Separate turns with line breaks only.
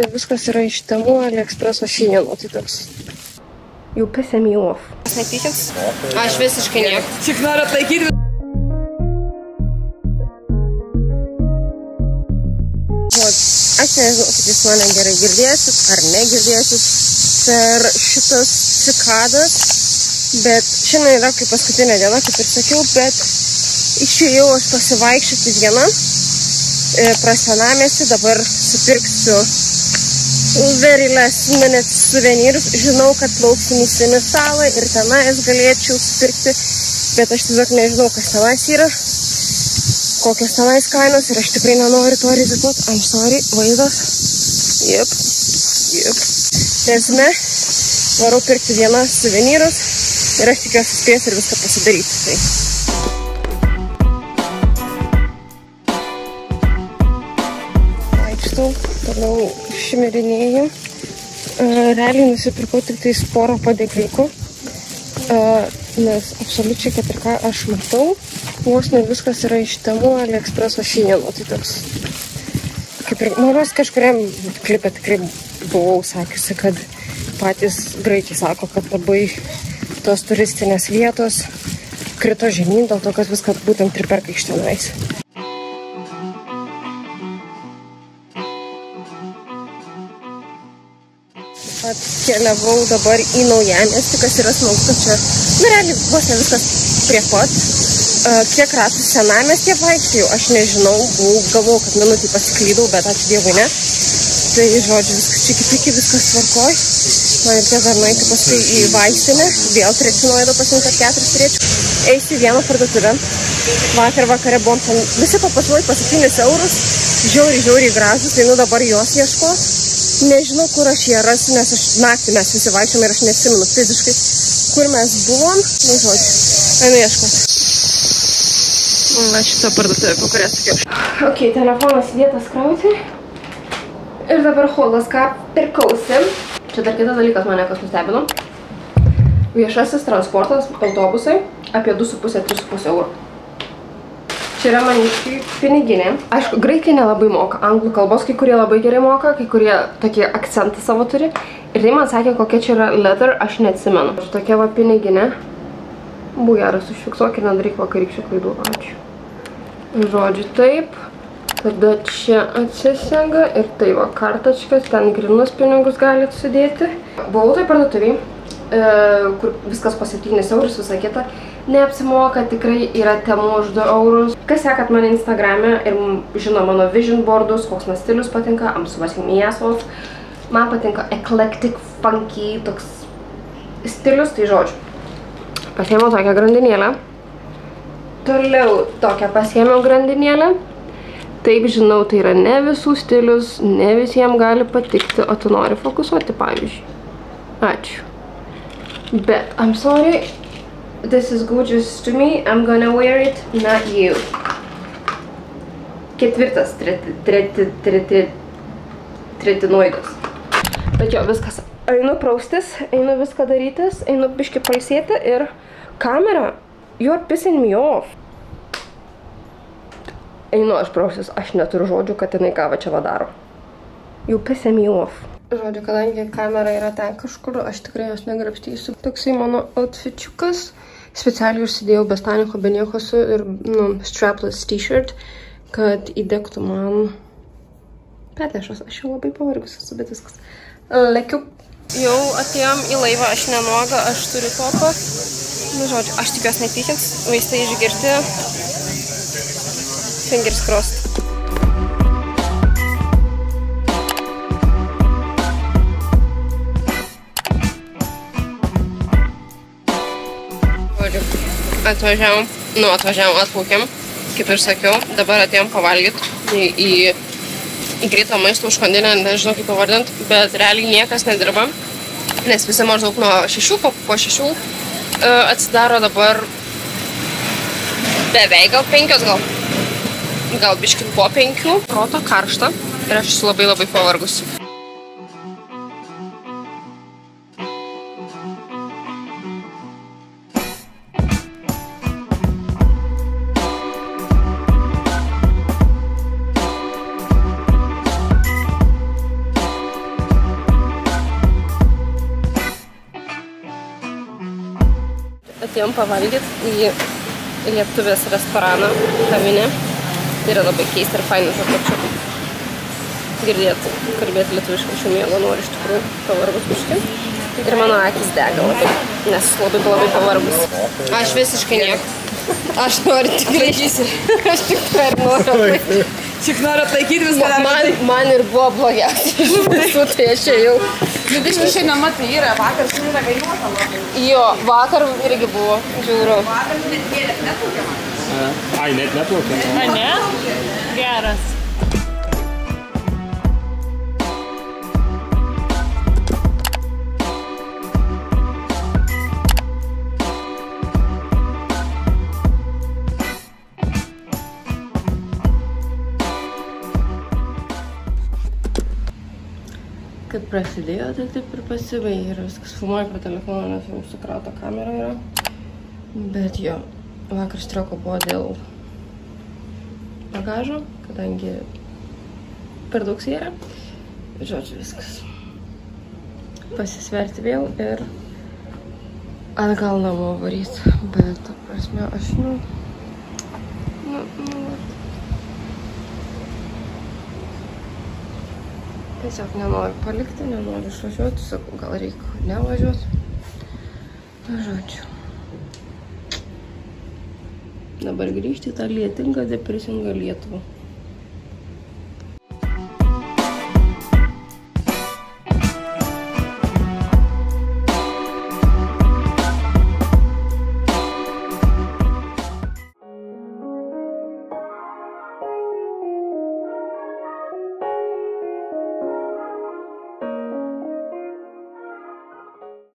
ir viskas yra iš Temu, AliExpreso šiandien, tai toks. Jau pissed me off. Nepykins? Aš visiškai nieko.
Tik noriu atlaikyti.
Aš nežinau, kad jūs mane gerai girdėsit ar negirdėsit per šitas cikadas, bet šiandien yra kaip paskutinė diena, kaip ir sakiau, bet išėjau aš pasivaikščioti viena pro senamiestį, dabar supirksiu very last minute suvenyrus. Žinau, kad plauksim į Sinistalą ir tenais galėčiau supirkti, bet aš tiesiog nežinau, kas tenais yra, kokios tenais kainos ir aš tikrai nenoriu to rizikuoti. I'm sorry, vaizdas. Jep. Esmė, varau pirkti vieną suvenyrus ir aš tikiuosi spės ir viską pasidaryti. Vaikštau, toliau šmirinėjau. Realiai nusipirkau tik tai porą padėklykų, nes absoliučiai, kad ir ką aš matau, vos ne viskas yra iš Temu, AliExpreso šiandien, tai toks. Kaip ir, nors kažkuriam klipė tikrai buvau sakiusi, kad patys graikai sako, kad labai tos turistinės vietos krito žemyn, dėl to, kad viską būtent priperka iš tenais. Atkeliavau dabar į Naujamiestį, kas yra smagu, kad čia, realiai, vos ne viskas prie pat. Kiek ratų senamiestyje vaikščiau, aš nežinau, galvau, kad minutį pasiklydau, bet ačiū Dievui ne. Tai, žodžiu, viskas čia kitaip, viskas tvarkoj. Man reikės dar nueiti paskui į vaistinę, vėl trečių nuėdo pasimti, kad 4 turėčiau. Eisiu į vieną parduotuvę. Vakare buvom ten visi papašlai po 7 eurus, žiauriai gražus, tai dabar jos ieško. Nežinau, kur aš jie rasiu, nes aš naktį mes visi vaikščiom ir aš neatsimenu fiziškai, kur mes buvom. Nu, žodžiu, einu ieškoti. Va šitą parduotuvę, po kurią sakiau. Ok, telefonas įdėtas krauti. Ir dabar holdas, ką pirkausi. Čia dar kitas dalykas mane kas nustebino. Viešasis transportas, autobusai, apie 2,5–3,5 eurų. Čia yra maniškai piniginė. Aišku, graikai nelabai moka. Anglų kalbos kai kurie labai gerai moka, kai kurie tokie akcentai savo turi. Ir tai man sakė, kokia čia yra letter, aš neatsimenu. Tokia va piniginė. Bū geras, užfiksuok ir nedaryk vakarykščių klaidų. Ačiū. Žodžiu, taip. Tada čia atsisega ir tai va kartačkas, ten grinus pinigus galite sudėti. Buvau tai parduotuviai, kur viskas po 7 eurus, visą kitą. Neapsimoka, tikrai yra Temu už 2 eurus. Kas sekat mane Instagrame ir žino mano vision boardus, koks man stilius patinka, I'm sweating me ass off. Man patinka eclectic, funky, toks stilius, tai žodžiu. Pasiėmiau tokią grandinėlę. Toliau tokią pasiėmiau grandinėlę. Taip, žinau, tai yra ne visų stilius, ne visiems gali patikti, o tu nori fokusuoti, pavyzdžiui. Ačiū. Bet, I'm sorry. This is gorgeous to me. I'm gonna wear it, not you. Ketvirtas tretinoidas. Bet jo, viskas. Einu praustis, einu viską darytis, einu biškį pailsėti ir kamera, you're pissing me off. Einu aš praustis, aš neturiu žodžių, kad jinai ką va čia vadaro. You pissing me off. Žodžiu, kadangi kamera yra ten kažkur, aš tikrai jos negrapstysiu. Toksai mano outfitčiukas. Specialiai užsidėjau be staniko, be nieko su ir, strapless t-shirt, kad įdegtų man petnešas. Aš jau labai pavargus esu, bet viskas. Lekiu. Jau atėjom į laivą, aš nenuoga, aš turiu topą. Nu, žodžiu, aš tikiuosi nepykins, vaistai išgirti. Fingers crossed. Atvažiavom, atplaukėm, kaip ir sakiau, dabar atėjom pavalgyti į greito maisto užkandinę, nežinau kaip pavardint, bet realiai niekas nedirba, nes visi maždaug nuo 6, po 6 atsidaro dabar beveik gal 5, gal biškit po 5, proto karšta ir aš esu labai pavargusi. atėjom pavalgyti į lietuvės restoraną, kavinę. Tai yra labai keista ir fainas apačiu. Girdėt, kalbėti lietuviškai šių miego nori iš tikrųjų pavargus biški. Ir mano akis dega labai, nes labai pavargus. Aš visiškai nieko. Aš noriu tik grįžti. Aš tik tai ir noriu atlaikyti.
Tik noriu atlaikyti viską.
Man ir buvo blogiausiai iš visų, tai aš jau.
Liudiškai šiandien matai yra, vakar šiandien yra vainuota labai.
Jo, vakar irgi buvo, žiūriu.
Vakar net vėlės neplaukė man.
Ai, net neplaukė.
A, ne? Geras.
Kaip prasidėjo, tai taip ir pasibaigė ir viskas filmuoja pro telefoną, nes jau sukrauta kamera yra. Bet jo, vakar strioko buvo dėl bagažo, kadangi per daug svėrė. Žodžiu, viskas. Pasisverti vėl ir atgal namo varyt. Bet, ta prasme, aš, tiesiog nenoriu palikti, nenoriu išvažiuoti, sakau, gal reikia nevažiuoti. Na, žodžiu. Dabar grįžti į tą lietingą, depresingą Lietuvą.